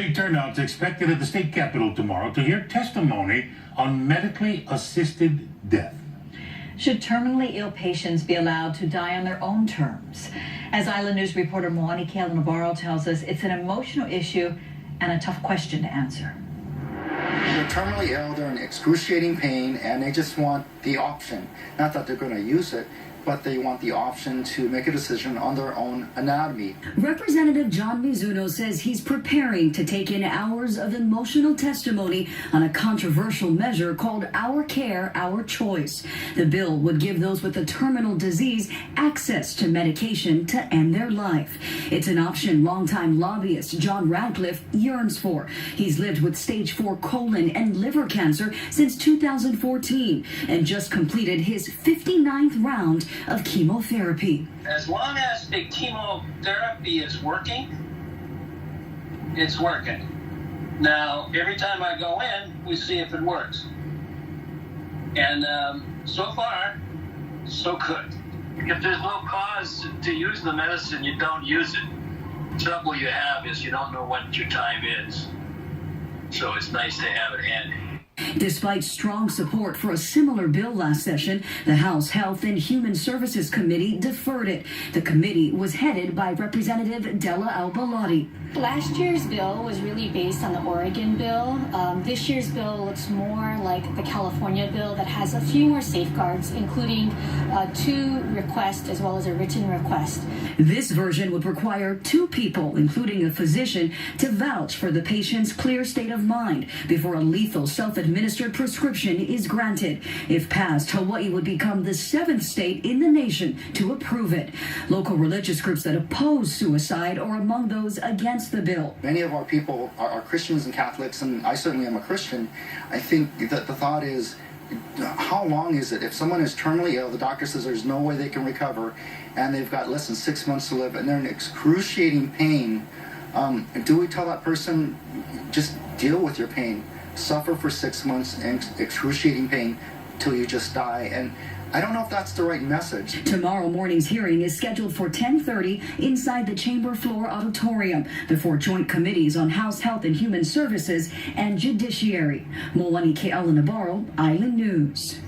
Big turnout is expected at the state capitol tomorrow to hear testimony on medically assisted death. Should terminally ill patients be allowed to die on their own terms? As Island News reporter K.I.TV Navarro tells us, it's an emotional issue and a tough question to answer. They're terminally ill, they're in excruciating pain, and they just want the option. Not that they're going to use it, but they want the option to make a decision on their own anatomy. Representative John Mizuno says he's preparing to take in hours of emotional testimony on a controversial measure called Our Care, Our Choice. The bill would give those with a terminal disease access to medication to end their life. It's an option longtime lobbyist John Radcliffe yearns for. He's lived with stage 4 colon and liver cancer since 2014 and just completed his 59th round of chemotherapy. As long as the chemotherapy is working, it's working. Now, every time I go in, we see if it works. And so far, so good. If there's no cause to use the medicine, you don't use it. The trouble you have is you don't know what your time is. So it's nice to have it handy. Despite strong support for a similar bill last session, the House Health and Human Services Committee deferred it. The committee was headed by Representative Della Albalati. Last year's bill was really based on the Oregon bill. This year's bill looks more like the California bill that has a few more safeguards, including 2 requests as well as a written request. This version would require 2 people, including a physician, to vouch for the patient's clear state of mind before a lethal self-administered prescription is granted. If passed, Hawaii would become the 7th state in the nation to approve it. Local religious groups that oppose suicide are among those against the bill. Many of our people are Christians and Catholics, and I certainly am a Christian. I think that the thought is, how long is it? If someone is terminally ill, the doctor says there's no way they can recover, and they've got less than 6 months to live, and they're in excruciating pain, do we tell that person, just deal with your pain? Suffer for 6 months in excruciating pain till you just die. And I don't know if that's the right message. Tomorrow morning's hearing is scheduled for 10:30 inside the Chamber Floor Auditorium before joint committees on House Health and Human Services and Judiciary. K.I.TV Navarro, Island News.